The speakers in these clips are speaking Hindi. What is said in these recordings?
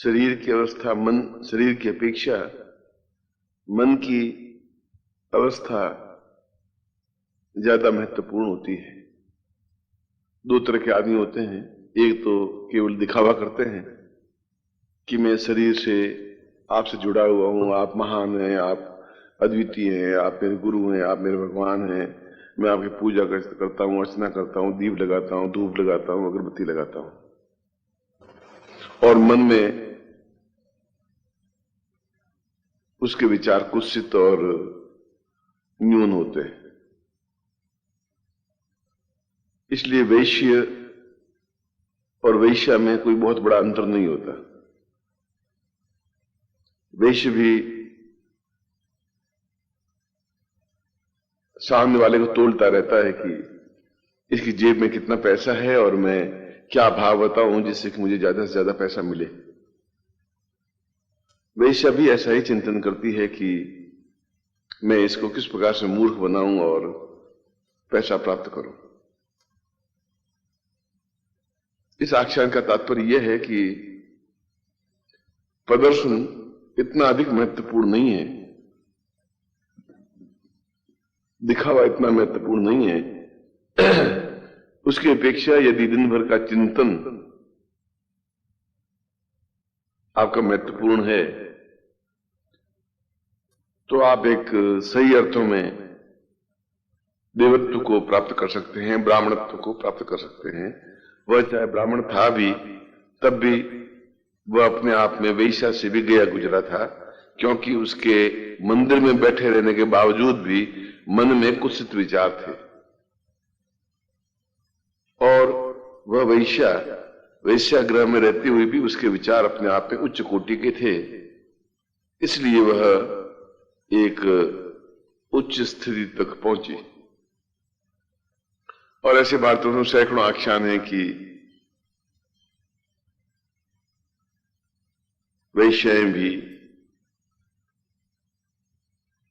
शरीर की अवस्था शरीर की अपेक्षा मन की अवस्था ज्यादा महत्वपूर्ण होती है। दो तरह के आदमी होते हैं, एक तो केवल दिखावा करते हैं कि मैं शरीर से आपसे जुड़ा हुआ हूं, आप महान हैं, आप अद्वितीय हैं, आप मेरे गुरु हैं, आप मेरे भगवान हैं, मैं आपकी पूजा करता हूं, अर्चना करता हूं, दीप लगाता हूं, धूप लगाता हूं, अगरबत्ती लगाता हूं। और मन में उसके विचार कुत्सित और न्यून होते हैं। इसलिए वैश्य और वैश्या में कोई बहुत बड़ा अंतर नहीं होता। वैश्य भी सामने वाले को तोलता रहता है कि इसकी जेब में कितना पैसा है और मैं क्या भाव बताऊं जिससे कि मुझे ज्यादा से ज्यादा पैसा मिले। वैश्या भी ऐसा ही चिंतन करती है कि मैं इसको किस प्रकार से मूर्ख बनाऊं और पैसा प्राप्त करूं। इस आख्यान का तात्पर्य यह है कि प्रदर्शन इतना अधिक महत्वपूर्ण नहीं है, दिखावा इतना महत्वपूर्ण नहीं है। उसकी अपेक्षा यदि दिन भर का चिंतन आपका महत्वपूर्ण है तो आप एक सही अर्थों में देवत्व को प्राप्त कर सकते हैं, ब्राह्मणत्व को प्राप्त कर सकते हैं। वह चाहे ब्राह्मण था भी तब भी वह अपने आप में वैश्या से भी गया गुजरा था, क्योंकि उसके मंदिर में बैठे रहने के बावजूद भी मन में कुत्सित विचार थे। और वह वैश्यागृह में रहते हुए भी उसके विचार अपने आप में उच्च कोटि के थे, इसलिए वह एक उच्च स्थिति तक पहुंची। और ऐसे भारत में सैकड़ों आख्यान है कि वैश्याएं भी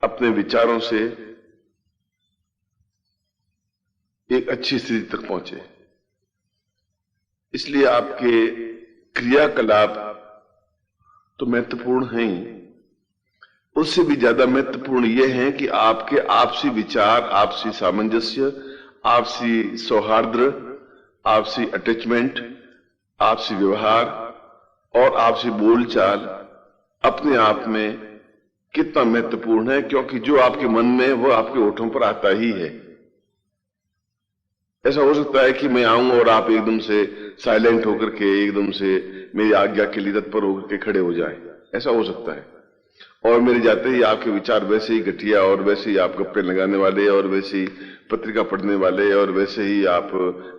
अपने विचारों से एक अच्छी स्थिति तक पहुंचे। इसलिए आपके क्रियाकलाप तो महत्वपूर्ण हैं ही, उससे भी ज्यादा महत्वपूर्ण यह है कि आपके आपसी विचार, आपसी सामंजस्य, आपसी सौहार्द, आपसी अटैचमेंट, आपसी व्यवहार और आपसी बोलचाल अपने आप में कितना महत्वपूर्ण है, क्योंकि जो आपके मन में है वो आपके होठों पर आता ही है। ऐसा हो सकता है कि मैं आऊं और आप एकदम से साइलेंट होकर के, एकदम से मेरी आज्ञा के लिए तत्पर होकर के खड़े हो जाएं, ऐसा हो सकता है। और मेरे जाते ही आपके विचार वैसे ही घटिया और वैसे ही आप गप्पे लगाने वाले और वैसे ही पत्रिका पढ़ने वाले और वैसे ही आप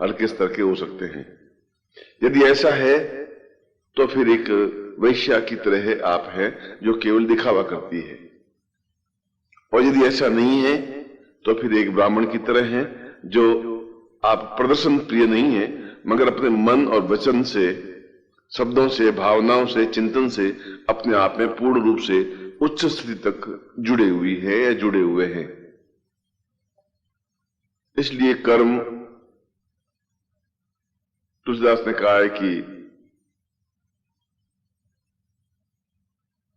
हल्के स्तर के हो सकते हैं। यदि ऐसा है तो फिर एक वैश्या की तरह आप हैं जो केवल दिखावा करती है, और यदि ऐसा नहीं है तो फिर एक ब्राह्मण की तरह हैं जो आप प्रदर्शन प्रिय नहीं है, मगर अपने मन और वचन से, शब्दों से, भावनाओं से, चिंतन से अपने आप में पूर्ण रूप से उच्च स्थिति तक जुड़े हुई है या जुड़े हुए हैं। इसलिए कर्म, तुलसीदास ने कहा है कि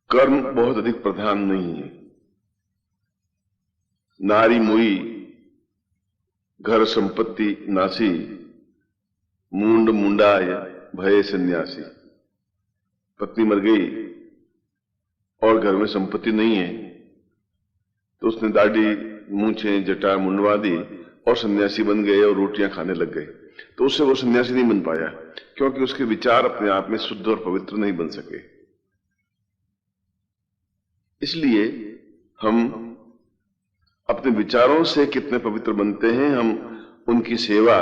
कर्म बहुत अधिक प्रधान नहीं है। नारी मोई घर संपत्ति नासी, मूंड मुंडाय भय सन्यासी। पत्नी मर गई और घर में संपत्ति नहीं है तो उसने दाढ़ी, मूंछें, जटा मुंडवा दी और सन्यासी बन गए और रोटियां खाने लग गए। तो उससे वो सन्यासी नहीं बन पाया, क्योंकि उसके विचार अपने आप में शुद्ध और पवित्र नहीं बन सके। इसलिए हम अपने विचारों से कितने पवित्र बनते हैं, हम उनकी सेवा,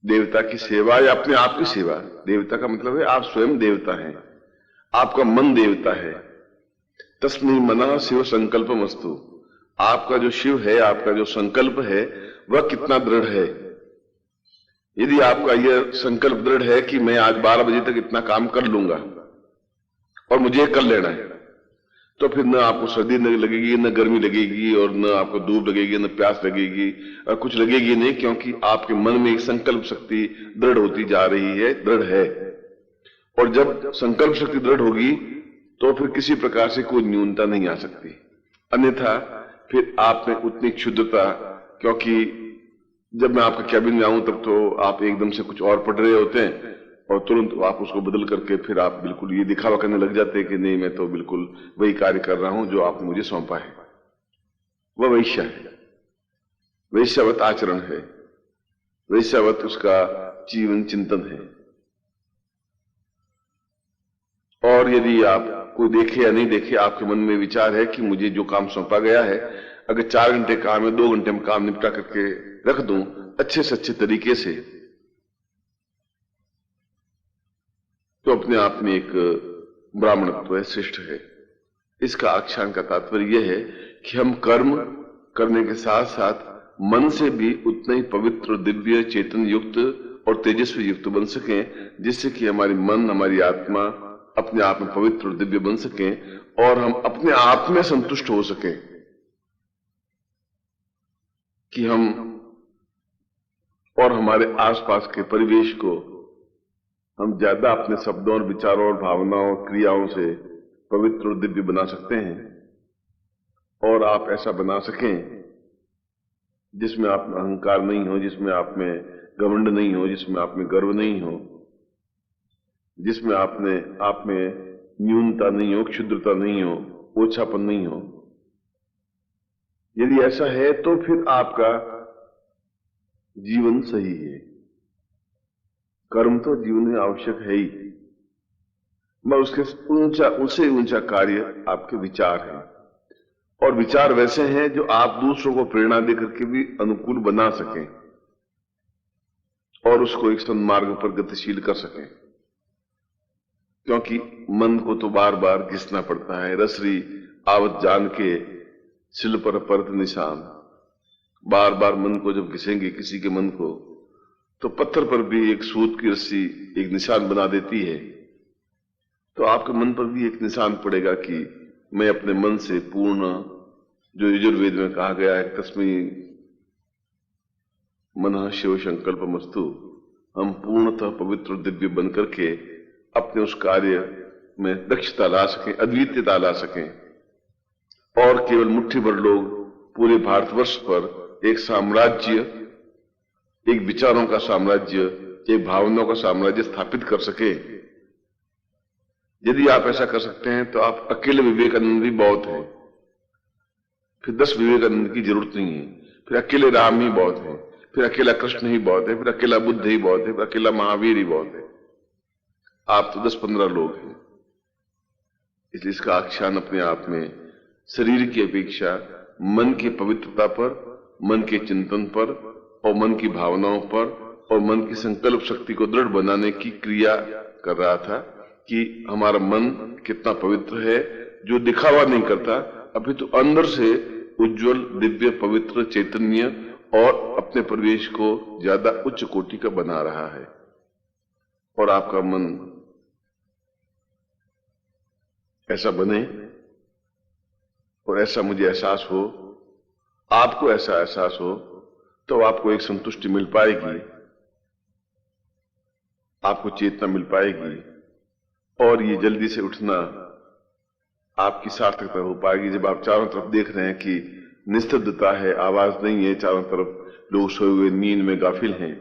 देवता की सेवा या अपने आप की सेवा। देवता का मतलब है आप स्वयं देवता हैं, आपका मन देवता है। तस्मै मनः शिव संकल्पमस्तु। आपका जो शिव है, आपका जो संकल्प है वह कितना दृढ़ है। यदि आपका यह संकल्प दृढ़ है कि मैं आज 12 बजे तक इतना काम कर लूंगा और मुझे कर लेना है, तो फिर न आपको सर्दी न लगेगी, न गर्मी लगेगी, और न आपको धूप लगेगी, न प्यास लगेगी, और कुछ लगेगी नहीं, क्योंकि आपके मन में एक संकल्प शक्ति दृढ़ होती जा रही है, दृढ़ है। और जब संकल्प शक्ति दृढ़ होगी तो फिर किसी प्रकार से कोई न्यूनता नहीं आ सकती। अन्यथा फिर आप में उतनी क्षुद्रता, क्योंकि जब मैं आपके कैबिन में आऊं तब तो आप एकदम से कुछ और पढ़ रहे होते हैं और तुरंत आप उसको बदल करके फिर आप बिल्कुल ये दिखावा करने लग जाते हैं कि नहीं, मैं तो बिल्कुल वही कार्य कर रहा हूं जो आपने मुझे सौंपा है। वह वैश्य है, वैश्यवत आचरण है, वैश्यवत उसका जीवन चिंतन है। और यदि आप कोई देखे या नहीं देखे, आपके मन में विचार है कि मुझे जो काम सौंपा गया है, अगर 4 घंटे काम है, 2 घंटे में काम निपटा करके रख दूं अच्छे से अच्छे तरीके से, तो अपने आप में एक ब्राह्मणत्व है, श्रेष्ठ है। इसका आख्यान का तात्पर्य यह है कि हम कर्म करने के साथ साथ मन से भी उतना ही पवित्र, दिव्य, चेतन युक्त और तेजस्वी युक्त बन सकें, जिससे कि हमारी मन, हमारी आत्मा अपने आप में पवित्र और दिव्य बन सकें और हम अपने आप में संतुष्ट हो सकें कि हम और हमारे आसपास के परिवेश को हम ज्यादा अपने शब्दों और विचारों और भावनाओं और क्रियाओं से पवित्र और दिव्य बना सकते हैं। और आप ऐसा बना सकें जिसमें आप में अहंकार नहीं हो, जिसमें आप में घमंड नहीं हो, जिसमें आप में गर्व नहीं हो, जिसमें आप में न्यूनता नहीं हो, क्षुद्रता नहीं हो, ओछापन नहीं हो। यदि ऐसा है तो फिर आपका जीवन सही है। कर्म तो जीवन में आवश्यक है ही, मगर उससे ऊंचा कार्य आपके विचार है। और विचार वैसे हैं जो आप दूसरों को प्रेरणा देकर के भी अनुकूल बना सकें और उसको एक सन्मार्ग पर गतिशील कर सकें। क्योंकि मन को तो बार बार घिसना पड़ता है, रसरी आवत जान के सिल पर परत निशान। बार बार मन को जब घिसेंगे किसी के मन को, तो पत्थर पर भी एक सूत की रस्सी एक निशान बना देती है। तो आपके मन पर भी एक निशान पड़ेगा कि मैं अपने मन से पूर्ण, जो यजुर्वेद में कहा गया है, तस्मै मनः शिव संकल्प मस्तु, हम पूर्णतः पवित्र दिव्य बन करके अपने उस कार्य में दक्षता ला सकें, अद्वितीयता ला सकें और केवल मुट्ठी भर लोग पूरे भारतवर्ष पर एक साम्राज्य, एक विचारों का साम्राज्य, एक भावनाओं का साम्राज्य स्थापित कर सके। यदि आप ऐसा कर सकते हैं तो आप अकेले विवेकानंद भी बहुत हैं, फिर 10 विवेकानंद की जरूरत नहीं है, फिर अकेले राम ही बहुत है, फिर अकेला कृष्ण ही बहुत है, फिर अकेला बुद्ध ही बहुत है, फिर अकेला महावीर ही बहुत है। आप तो 10-15 लोग हैं। इसलिए इसका आख्यान अपने आप में शरीर की अपेक्षा मन की पवित्रता पर, मन के चिंतन पर और मन की भावनाओं पर और मन की संकल्प शक्ति को दृढ़ बनाने की क्रिया कर रहा था कि हमारा मन कितना पवित्र है, जो दिखावा नहीं करता, अभी तो अंदर से उज्जवल, दिव्य, पवित्र, चैतन्य और अपने परिवेश को ज्यादा उच्च कोटि का बना रहा है। और आपका मन ऐसा बने और ऐसा मुझे एहसास हो, आपको ऐसा एहसास हो, तो आपको एक संतुष्टि मिल पाएगी, आपको चेतना मिल पाएगी और ये जल्दी से उठना आपकी सार्थकता हो पाएगी। जब आप चारों तरफ देख रहे हैं कि निस्तब्धता है, आवाज नहीं है, चारों तरफ लोग सोए हुए नींद में गाफिल हैं,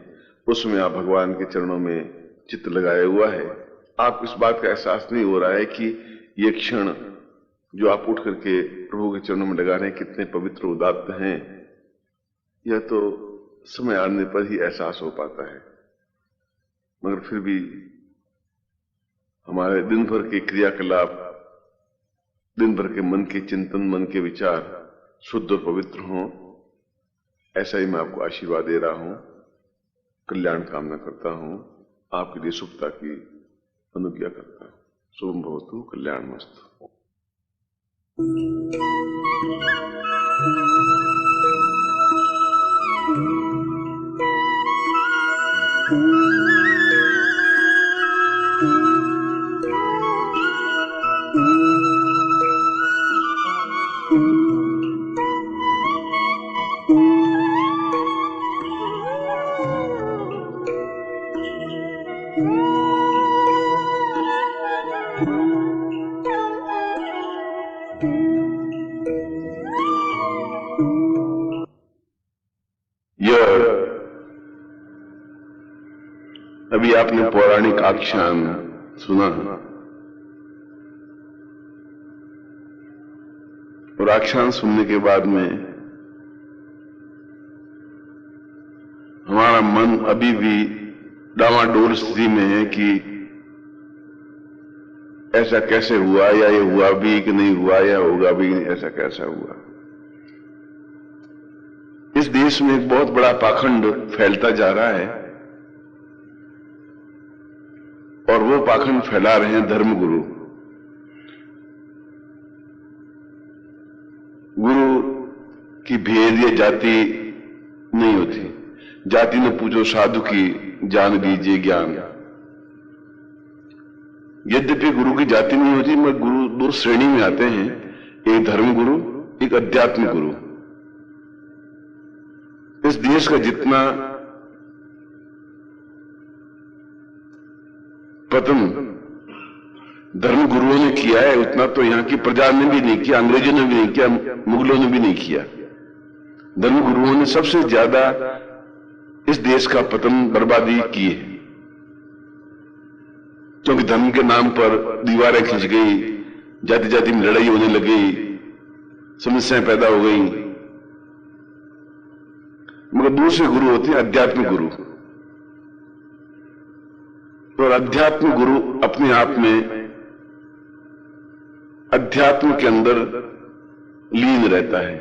उसमें आप भगवान के चरणों में चित्त लगाया हुआ है। आपको इस बात का एहसास नहीं हो रहा है कि ये क्षण जो आप उठ करके प्रभु के चरणों में लगा रहे हैं कितने पवित्र उदात्त हैं। यह तो समय आने पर ही एहसास हो पाता है, मगर फिर भी हमारे दिन भर के क्रियाकलाप, दिन भर के मन के चिंतन, मन के विचार शुद्ध और पवित्र हों, ऐसा ही मैं आपको आशीर्वाद दे रहा हूं, कल्याण कामना करता हूं, आपके लिए शुभता की अनुज्ञा करता हूं। शुभम भवतु, कल्याणमस्तु। अभी आपने पौराणिक आख्यान सुना और आख्यान सुनने के बाद में हमारा मन अभी भी डामाडोल स्थिति में है कि ऐसा कैसे हुआ, या ये हुआ भी कि नहीं हुआ, या होगा भी नहीं, ऐसा कैसा हुआ। इस देश में एक बहुत बड़ा पाखंड फैलता जा रहा है और वो पाखंड फैला रहे हैं धर्मगुरु। गुरु की भेद या जाति नहीं होती। जाति न पूछो साधु की, जान दीजिए ज्ञान। यद्यपि गुरु की जाति नहीं होती, मगर गुरु दो श्रेणी में आते हैं, एक धर्म गुरु, एक अध्यात्म गुरु। इस देश का जितना पतन धर्म गुरुओं ने किया है, उतना तो यहां की प्रजा ने भी नहीं किया, अंग्रेजों ने भी नहीं किया, मुगलों ने भी नहीं किया। धर्म गुरुओं ने सबसे ज्यादा इस देश का पतन बर्बादी की है, क्योंकि धर्म के नाम पर दीवारें खिंच गई, जाति जाति में लड़ाई होने लगी, समस्याएं पैदा हो गई। मगर दूसरे गुरु होते हैं अध्यात्म गुरु, और अध्यात्म गुरु अपने आप में अध्यात्म के अंदर लीन रहता है।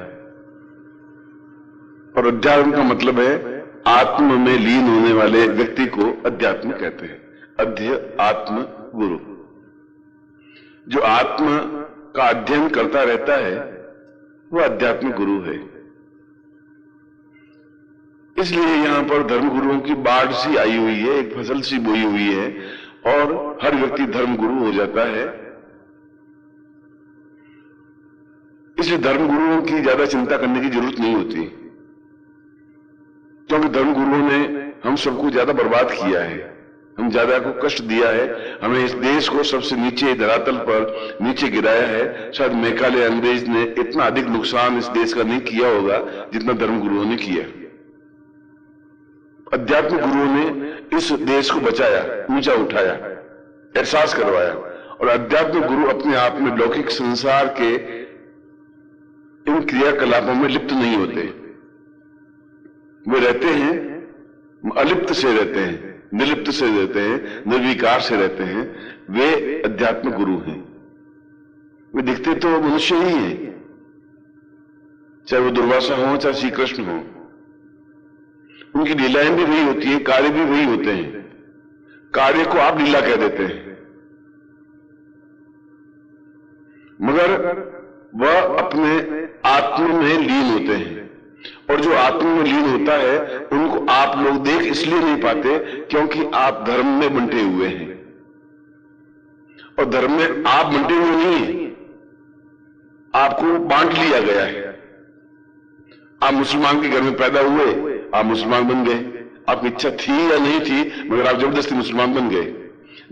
और अध्यात्म का मतलब है आत्म में लीन होने वाले व्यक्ति को अध्यात्म कहते हैं। आत्म गुरु जो आत्म का अध्ययन करता रहता है वो अध्यात्म गुरु है। इसलिए यहां पर धर्म गुरुओं की बाढ़ सी आई हुई है, एक फसल सी बोई हुई है, और हर व्यक्ति धर्म गुरु हो जाता है। इसलिए धर्म गुरुओं की ज्यादा चिंता करने की जरूरत नहीं होती, क्योंकि धर्म गुरुओं ने हम सबको ज्यादा बर्बाद किया है, हम ज्यादा को कष्ट दिया है, हमें इस देश को सबसे नीचे धरातल पर नीचे गिराया है। शायद मेघालय अंग्रेज ने इतना अधिक नुकसान इस देश का नहीं किया होगा जितना धर्म गुरुओं ने किया। अध्यात्म गुरुओं ने इस देश को बचाया, ऊंचा उठाया, एहसास करवाया। और अध्यात्म गुरु अपने आप में लौकिक संसार के इन क्रियाकलापों में लिप्त नहीं होते, वे रहते हैं अलिप्त से रहते हैं, निर्लिप्त से रहते हैं, निर्विकार से रहते हैं। वे अध्यात्म गुरु हैं। वे दिखते तो मनुष्य ही हैं, चाहे वो दुर्वासा हो चाहे श्री कृष्ण हो। उनकी लीलाएं भी वही होती है, कार्य भी वही होते हैं। कार्य को आप लीला कह देते हैं, मगर वह अपने आत्म में लीन होते हैं। और जो आत्म में लीन होता है उनको आप लोग देख इसलिए नहीं पाते क्योंकि आप धर्म में बंटे हुए हैं, और धर्म में आप बंटे हुए नहीं हैं, आपको बांट लिया गया है। आप मुसलमान के घर में पैदा हुए, आप मुसलमान बन गए, आपकी इच्छा थी या नहीं थी, मगर आप जबरदस्ती मुसलमान बन गए।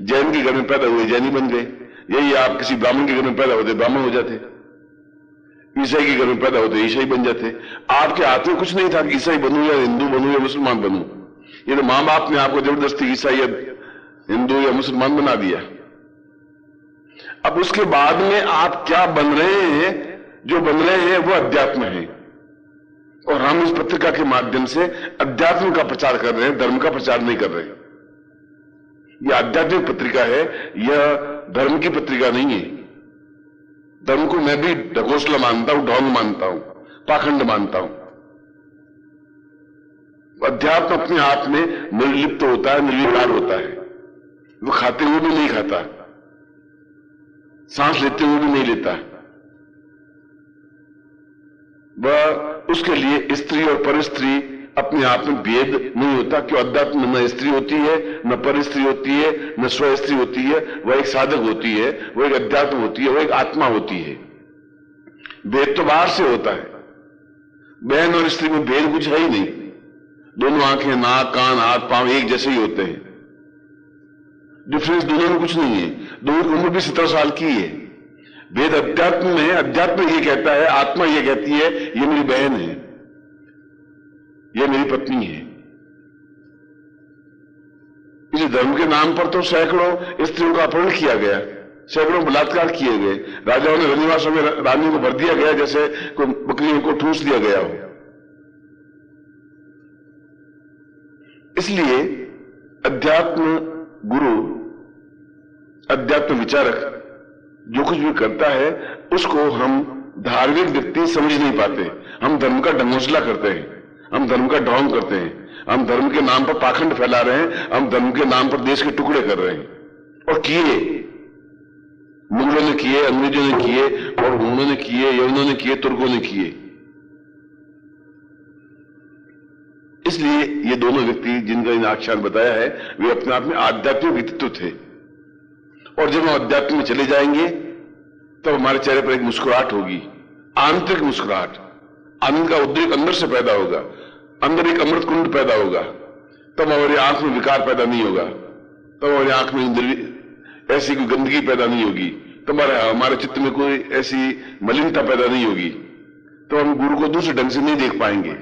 जैन के घर में पैदा हुए, जैनी बन गए। यही आप किसी ब्राह्मण के घर में पैदा होते, ब्राह्मण हो जाते। ईसाई के घर में पैदा होते, ईसाई बन जाते। आपके हाथ में कुछ नहीं था कि ईसाई बनूं या हिंदू बनूं या मुसलमान बनूं। ये तो मां बाप ने आपको जबरदस्ती ईसाई या हिंदू या मुसलमान बना दिया। अब उसके बाद में आप क्या बन रहे हैं, जो बन रहे हैं वो अध्यात्म है। और हम इस पत्रिका के माध्यम से अध्यात्म का प्रचार कर रहे हैं, धर्म का प्रचार नहीं कर रहे। यह आध्यात्मिक पत्रिका है, यह धर्म की पत्रिका नहीं है। धर्म को मैं भी ढकोसला मानता हूं, ढोंग मानता हूं, पाखंड मानता हूं। अध्यात्म अपने आप में निर्लिप्त होता है, निर्विकार होता है। वो खाते हुए भी नहीं खाता, सांस लेते हुए भी नहीं लेता। वह उसके लिए स्त्री और परस्त्री अपने आप में भेद नहीं होता, क्यों अध्यात्म न स्त्री होती है, न पर स्त्री होती है, न स्व स्त्री होती है। वह एक साधक होती है, वह एक अध्यात्म होती है, वह एक आत्मा होती है। भेद तो बाहर से होता है। बहन और स्त्री में भेद कुछ है ही नहीं। दोनों आंखें, नाक, कान, हाथ, पांव एक जैसे ही होते हैं। डिफरेंस दोनों में कुछ नहीं है। दोनों की उम्र भी 17 साल की है। भेद अध्यात्म में है। अध्यात्म ये कहता है, आत्मा ये कहती है ये मेरी बहन है, ये मेरी पत्नी है। इस धर्म के नाम पर तो सैकड़ों स्त्रियों का अपहरण किया गया, सैकड़ों बलात्कार किए गए, राजाओं ने रनिवासों में रानी को भर दिया गया जैसे कोई बकरियों को ठूस दिया गया हो। इसलिए अध्यात्म गुरु, अध्यात्म विचारक जो कुछ भी करता है उसको हम धार्मिक व्यक्ति समझ नहीं पाते। हम धर्म का ढंगोसला करते हैं, हम धर्म का ढोंग करते हैं, हम धर्म के नाम पर पाखंड फैला रहे हैं, हम धर्म के नाम पर देश के टुकड़े कर रहे हैं। और किए, मुगलों ने किए, अंग्रेजों ने किए, और हुनों ने किए, यवनों ने किए, तुर्कों ने किए। इसलिए ये दोनों व्यक्ति जिनका इन आख्यान बताया है वे अपने आप में आध्यात्मिक व्यक्तित्व थे। और जब हम अध्यात्म में चले जाएंगे तब हमारे चेहरे पर एक मुस्कुराहट होगी, आंतरिक मुस्कुराहट, आनंद का उद्रेक अंदर से पैदा होगा, अंदर एक अमृत कुंड पैदा होगा। तब हमारी आंख में विकार पैदा नहीं होगा, तब हमारी आंख में ऐसी कोई गंदगी पैदा नहीं होगी, तब हमारे चित्त में कोई ऐसी मलिनता पैदा नहीं होगी, तो हम गुरु को दूसरे ढंग से नहीं देख पाएंगे।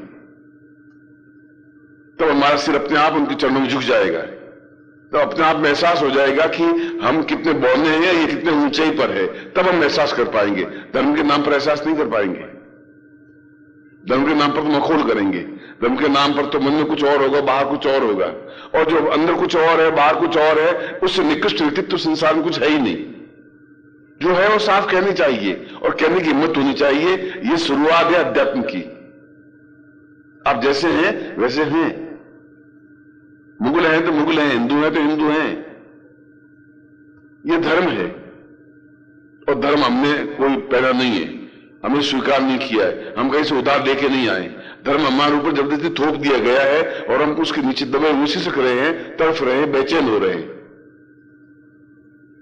तब हमारा सिर अपने आप उनके चरणों में झुक जाएगा, तो अपने आप में एहसास हो जाएगा कि हम कितने बौने हैं, ये कितने ऊंचाई पर है। तब हम एहसास कर पाएंगे। धर्म के नाम पर एहसास नहीं कर पाएंगे। धर्म के नाम पर तो मखौल करेंगे, धर्म के नाम पर तो मन में कुछ और होगा, बाहर कुछ और होगा, और जो अंदर कुछ और है बाहर कुछ और है, उससे निकृष्ट व्यक्तित्व तो संसार में कुछ है ही नहीं। जो है वो साफ कहनी चाहिए और कहने की हिम्मत होनी चाहिए। ये शुरुआत है अध्यात्म की। आप जैसे हैं वैसे हैं, मुगल हैं तो मुगल हैं, हिंदू हैं तो हिंदू हैं। ये धर्म है और धर्म हमने कोई पैदा नहीं है, हमें स्वीकार नहीं किया है, हम कहीं से उधार लेके नहीं आए। धर्म हमारे ऊपर जबरदस्ती थोप दिया गया है और हम उसके नीचे दबे हुए सिसक रहे हैं, तड़फ रहे हैं, बेचैन हो रहे हैं।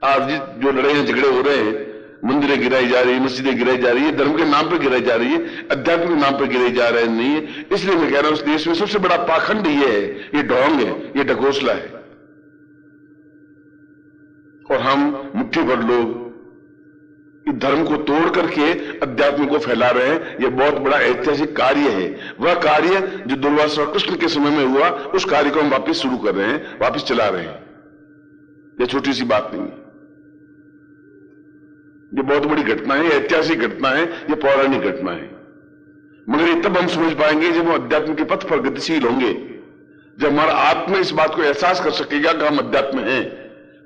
आज जो लड़ाइयां झगड़े हो रहे हैं, मंदिरें गिराई जा रही है, मस्जिदें गिराई जा रही है, धर्म के नाम पर गिराई जा रही है, अध्यात्म के नाम पर गिराई जा रहे नहीं है। इसलिए मैं कह रहा हूं उस देश में सबसे बड़ा पाखंड ये है, ये ढोंग है, ये ढकोसला है। और हम मुट्ठी भर लोग इस धर्म को तोड़ करके अध्यात्म को फैला रहे हैं। यह बहुत बड़ा ऐतिहासिक कार्य है। वह कार्य जो दुर्वासा कृष्ण के समय में हुआ, उस कार्य को हम वापस शुरू कर रहे हैं, वापस चला रहे हैं। यह छोटी सी बात नहीं है, ये बहुत बड़ी घटना है, ऐतिहासिक घटना है, ये पौराणिक घटना है। मगर ये तब हम समझ पाएंगे जब हम अध्यात्म के पथ पर गतिशील होंगे, जब हमारा आत्मा इस बात को एहसास कर सकेगा कि हम अध्यात्म हैं,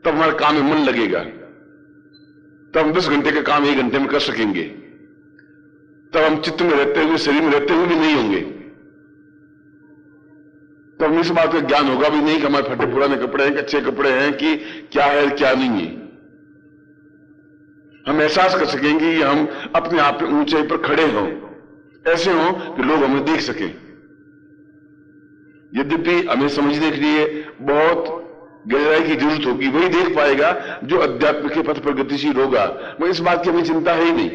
तब हमारे काम में मन लगेगा। तब हम 10 घंटे का काम 1 घंटे में कर सकेंगे। तब हम चित्त में रहते हुए, शरीर में रहते हुए भी नहीं होंगे। तब हमें इस बात का ज्ञान होगा भी नहीं कि हमारे फटे पुराने कपड़े हैं, अच्छे कपड़े हैं, कि क्या है क्या नहीं है। हम एहसास कर सकेंगे कि हम अपने आप में ऊंचाई पर खड़े हों, ऐसे हों कि लोग हमें देख सकें। यद्यपि हमें समझने के लिए बहुत गहराई की जरूरत होगी, वही देख पाएगा जो अध्यात्म के पथ पर गतिशील होगा। मगर इस बात की हमें चिंता है ही नहीं।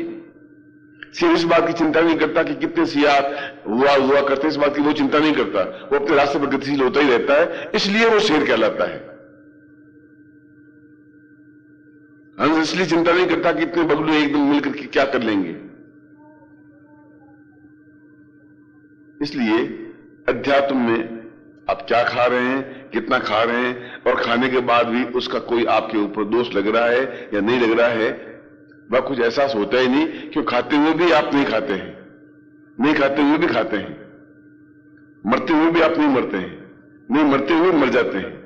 सिर्फ इस बात की चिंता नहीं करता कि कितने सियार हुआ करते, इस बात की वो चिंता नहीं करता। वो अपने रास्ते पर गतिशील होता ही रहता है, इसलिए वो शेर कहलाता है। हम इसलिए चिंता नहीं करता कि इतने बगलू एकदम मिलकर के क्या कर लेंगे। इसलिए अध्यात्म में आप क्या खा रहे हैं, कितना खा रहे हैं, और खाने के बाद भी उसका कोई आपके ऊपर दोष लग रहा है या नहीं लग रहा है, वह कुछ एहसास होता ही नहीं। क्यों खाते हुए भी आप नहीं खाते हैं, नहीं खाते हुए भी खाते हैं, मरते हुए भी आप नहीं मरते हैं, नहीं मरते हुए मर जाते हैं।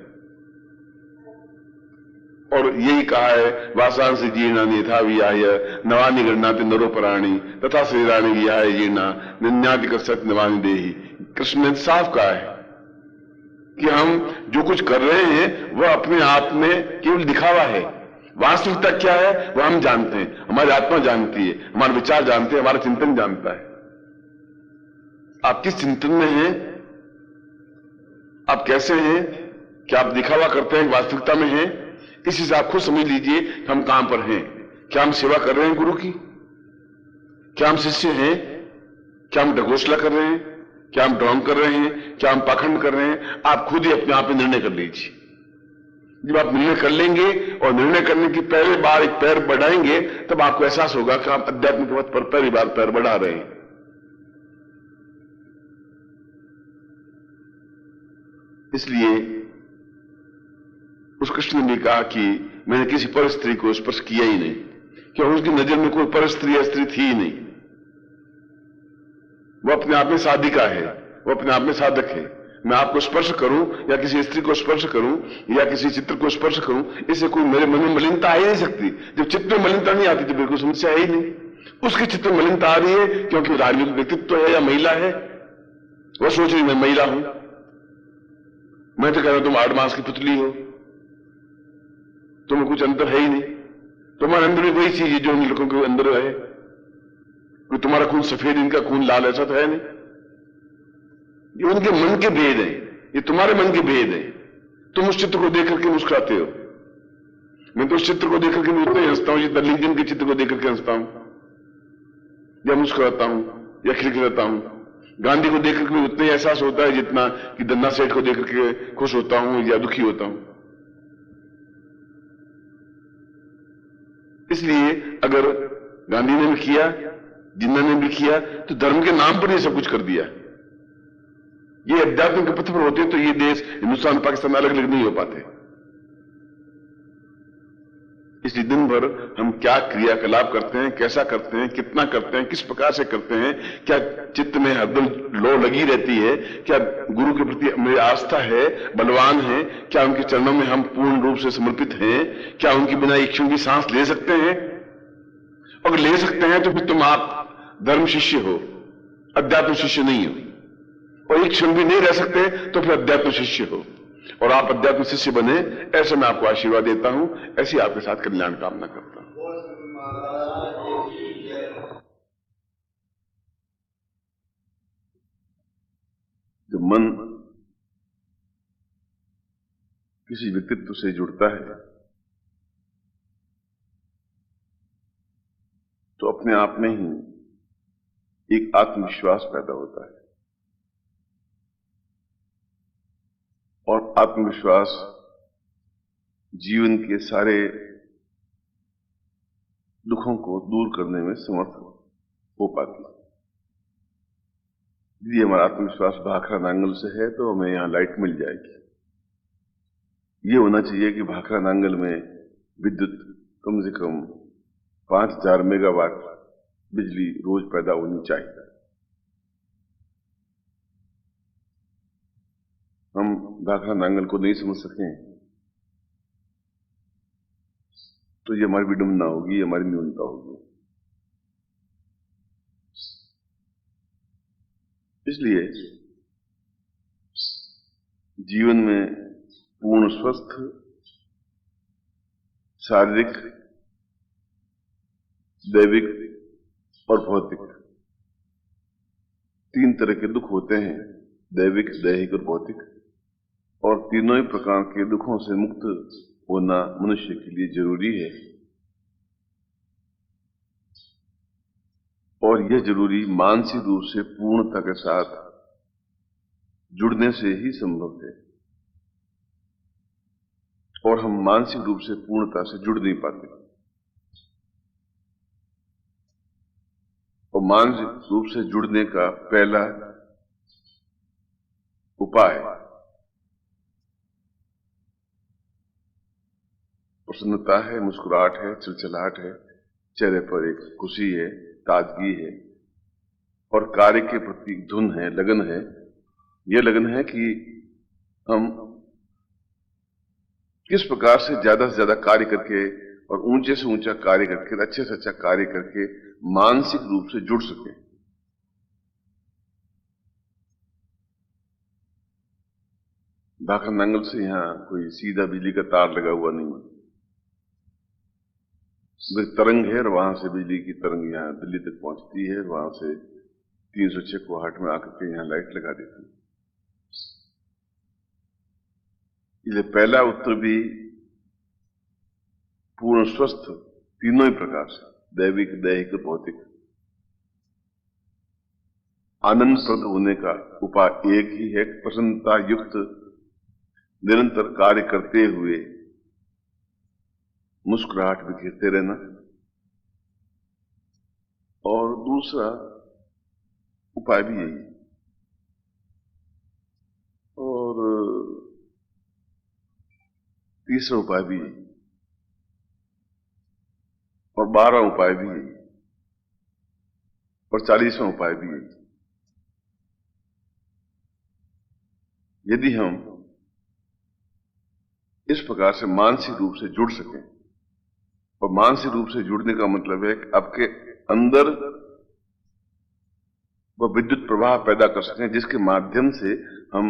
और यही कहा है, वासांसी जीर्णानि यथा विहाय नवानि गृह्णाति नरोपराणि तथा शरीराणि विहाय जीर्णा निन्याति कसरत नवानि देहि। कृष्ण ने साफ कहा है कि हम जो कुछ कर रहे हैं वह अपने आप में केवल दिखावा है। वास्तविकता क्या है वह हम जानते हैं, हमारी आत्मा जानती है, हमारे विचार जानते हैं, हमारा चिंतन जानता है। आप किस चिंतन में हैं, आप कैसे हैं, क्या आप दिखावा करते हैं, वास्तविकता में हैं? इस हिसाब को समझ लीजिए कि हम कहां पर हैं। क्या हम सेवा कर रहे हैं गुरु की? क्या हम शिष्य हैं? क्या हम ढकोसला कर रहे हैं? क्या हम ढोंग कर रहे हैं? क्या हम पाखंड कर रहे हैं? आप खुद ही अपने आप में निर्णय कर लीजिए। जब आप निर्णय कर लेंगे और निर्णय करने की पहले बार एक पैर बढ़ाएंगे, तब आपको एहसास होगा कि आप अध्यात्म के पथ पर पहली बार पैर बढ़ा रहे हैं। इसलिए उस कृष्ण ने भी कहा कि मैंने किसी पर स्त्री को स्पर्श किया ही नहीं, क्योंकि उसकी नजर में कोई पर स्त्री या स्त्री थी ही नहीं। वो अपने आप में साधिका है, वो अपने आप में साधक है। मैं आपको स्पर्श करूं या किसी स्त्री को स्पर्श करूं या किसी चित्र को स्पर्श करूं, इससे कोई मेरे मन में मलिनता आ ही नहीं सकती। जब चित्र में मलिनता नहीं आती तो बिल्कुल समस्या है ही नहीं। उसके चित्र में मलिनता आ रही है क्योंकि वो धार्मिक व्यक्तित्व है या महिला है, वो सोच रही मैं महिला हूं। मैं तो कह रहा हूं तुम 8 मास की पुतली हो, तुम्हें कुछ अंतर है ही नहीं। तुम्हारे अंदर भी वही चीज है जो उन लड़कों के अंदर है। कोई तुम्हारा खून सफेद, इनका खून लाल, ऐसा तो है नहीं। ये उनके मन के भेद हैं, ये तुम्हारे मन के भेद हैं। तुम उस चित्र को देख करके मुस्कुराते हो, मैं तो उस चित्र को देख करके उतना ही हंसता हूं जितना लिंकन के चित्र को देख करके हंसता हूं या मुस्कुराता हूं या खिलखिलाता हूं। गांधी को देख करके उतना ही एहसास होता है जितना कि दन्ना सेठ को देख करके खुश होता हूं या दुखी होता हूं। इसलिए अगर गांधी ने भी किया, जिन्ना ने भी किया, तो धर्म के नाम पर ये सब कुछ कर दिया। ये अध्यात्म के पथ पर होते तो ये देश हिंदुस्तान पाकिस्तान अलग अलग नहीं हो पाते। इसलिए दिन भर हम क्या क्रियाकलाप करते हैं, कैसा करते हैं, कितना करते हैं, किस प्रकार से करते हैं, क्या चित्त में हरदम लो लगी रहती है, क्या गुरु के प्रति मेरी आस्था है, बलवान है, क्या उनके चरणों में हम पूर्ण रूप से समर्पित हैं, क्या उनकी बिना एक क्षण की सांस ले सकते हैं? अगर ले सकते हैं तो फिर तुम आप धर्म शिष्य हो, अध्यात्म शिष्य नहीं हो। और एक क्षण भी नहीं रह सकते तो फिर अध्यात्म शिष्य हो, और आप अध्यात्म शिष्य बने, ऐसे मैं आपको आशीर्वाद देता हूं, ऐसी आपके साथ कल्याण कामना करता हूं। जब मन किसी व्यक्तित्व से जुड़ता है तो अपने आप में ही एक आत्मविश्वास पैदा होता है, और आत्मविश्वास जीवन के सारे दुखों को दूर करने में समर्थ हो पाती है। यदि हमारा आत्मविश्वास भाखड़ा नांगल से है तो हमें यहां लाइट मिल जाएगी। ये होना चाहिए कि भाखड़ा नांगल में विद्युत कम से कम 5000 मेगावाट बिजली रोज पैदा होनी चाहिए। हम भाखड़ा नांगल को नहीं समझ सकें तो ये हमारी विडंबना होगी, हमारी न्यूनता होगी। इसलिए जीवन में पूर्ण स्वस्थ शारीरिक, दैविक और भौतिक 3 तरह के दुख होते हैं, दैविक, दैहिक और भौतिक, और तीनों ही प्रकार के दुखों से मुक्त होना मनुष्य के लिए जरूरी है। और यह जरूरी मानसिक रूप से पूर्णता के साथ जुड़ने से ही संभव है, और हम मानसिक रूप से पूर्णता से जुड़ नहीं पाते। और मानसिक रूप से जुड़ने का पहला उपाय प्रसन्नता है, मुस्कुराहट है, चिलचिलाहट है, चेहरे पर एक खुशी है, ताजगी है, और कार्य के प्रति धुन है, लगन है। यह लगन है कि हम किस प्रकार से ज्यादा कार्य करके और ऊंचे से ऊंचा कार्य करके, अच्छे से अच्छा कार्य करके मानसिक रूप से जुड़ सके। भाखड़ा नांगल से यहां कोई सीधा बिजली का तार लगा हुआ नहीं है, तरंग है, और वहां से बिजली की तरंग यहां दिल्ली तक पहुंचती है, वहां से 306 कोहाट में आकर के यहां लाइट लगा देती है। इसलिए पहला उत्तर भी पूर्ण स्वस्थ तीनों ही प्रकार से, दैविक, दैहिक और भौतिक, आनंद प्रद होने का उपाय एक ही है, प्रसन्नता युक्त निरंतर कार्य करते हुए मुस्कुराहट बिखेरते रहना। और दूसरा उपाय भी यही। और तीसरा उपाय भी है और 12वां उपाय भी है और 40वां उपाय भी है। यदि हम इस प्रकार से मानसिक रूप से जुड़ सकें, और मानसिक रूप से जुड़ने का मतलब है कि आपके अंदर वह विद्युत प्रवाह पैदा कर सकें जिसके माध्यम से हम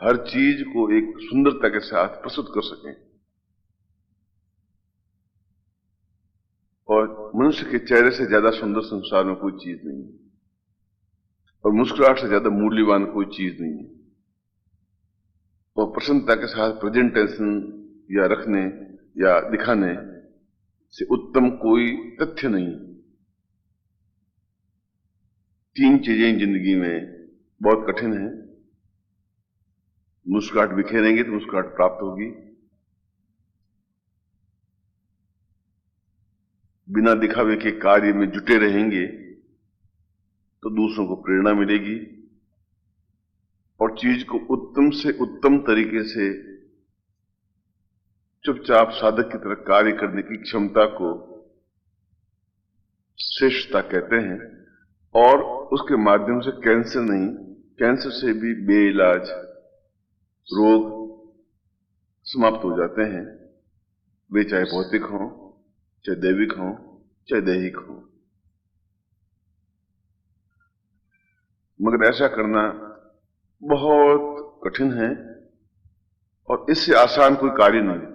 हर चीज को एक सुंदरता के साथ प्रस्तुत कर सकें। और मनुष्य के चेहरे से ज्यादा सुंदर संसार में कोई चीज नहीं है, और मुस्कुराहट से ज्यादा मूल्यवान कोई चीज नहीं है, और प्रसन्नता के साथ प्रेजेंटेशन या रखने या दिखाने से उत्तम कोई तथ्य नहीं। 3 चीजें जिंदगी में बहुत कठिन है। मुस्कुराहट बिखेरेंगे तो मुस्कुराहट प्राप्त होगी, बिना दिखावे के कार्य में जुटे रहेंगे तो दूसरों को प्रेरणा मिलेगी, और चीज को उत्तम से उत्तम तरीके से चुपचाप साधक की तरह कार्य करने की क्षमता को श्रेष्ठता कहते हैं। और उसके माध्यम से कैंसर नहीं, कैंसर से भी बेइलाज रोग समाप्त हो जाते हैं, वे चाहे भौतिक हों, चाहे दैविक हों, चाहे दैहिक हों। मगर ऐसा करना बहुत कठिन है और इससे आसान कोई कार्य नहीं है।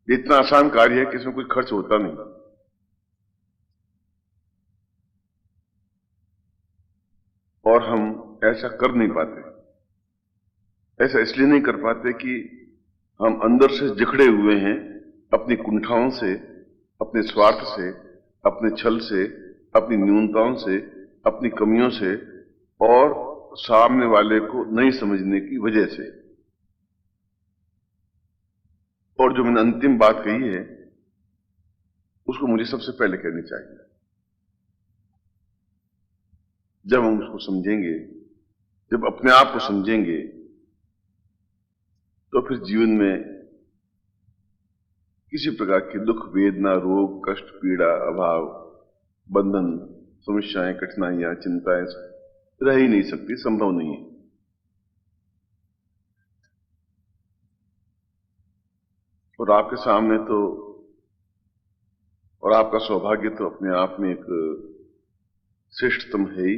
इतना आसान कार्य है कि इसमें कोई खर्च होता नहीं, और हम ऐसा कर नहीं पाते। ऐसा इसलिए नहीं कर पाते कि हम अंदर से जकड़े हुए हैं अपनी कुंठाओं से, अपने स्वार्थ से, अपने छल से, अपनी न्यूनताओं से, अपनी कमियों से, और सामने वाले को नहीं समझने की वजह से। और जो मैंने अंतिम बात कही है उसको मुझे सबसे पहले कहनी चाहिए। जब हम उसको समझेंगे, जब अपने आप को समझेंगे, तो फिर जीवन में किसी प्रकार की दुख, वेदना, रोग, कष्ट, पीड़ा, अभाव, बंधन, समस्याएं, कठिनाइयां, चिंताएं रह ही नहीं सकती, संभव नहीं है। और आपके सामने तो, और आपका सौभाग्य तो अपने आप में एक श्रेष्ठतम है ही।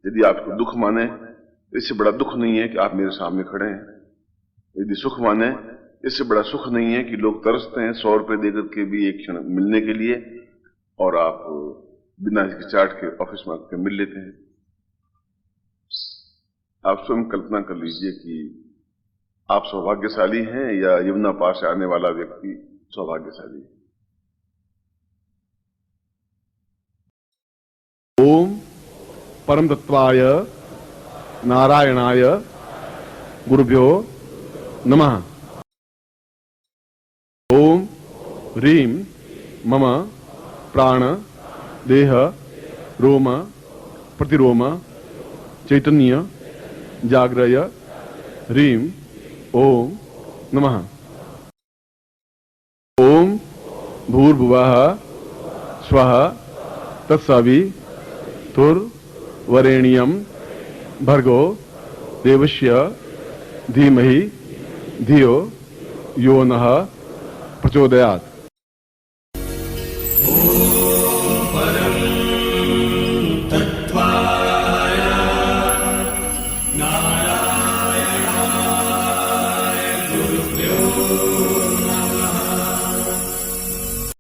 यदि आपको दुख माने तो इससे बड़ा दुख नहीं है कि आप मेरे सामने खड़े हैं। यदि सुख माने, इससे बड़ा सुख नहीं है कि लोग तरसते हैं 100 रुपए देकर के भी एक क्षण मिलने के लिए, और आप बिना हिचकिचाहट के ऑफिस में आकर मिल लेते हैं। आप स्वयं कल्पना कर लीजिए कि आप सौभाग्यशाली हैं या यमुना पार से आने वाला व्यक्ति सौभाग्यशाली है। ओम परम तत्वाय नारायणाय गुरुभ्यो नमः। ओम ह्रीं मम प्राण देह रोम प्रतिरोम चैतन्य जाग्रय ह्रीं ओम नमः। ओम भूर्भुवः स्वः तत्सवितुर्वरेण्यं भर्गो देवस्य धीमहि धियो यो नः प्रचोदयात्।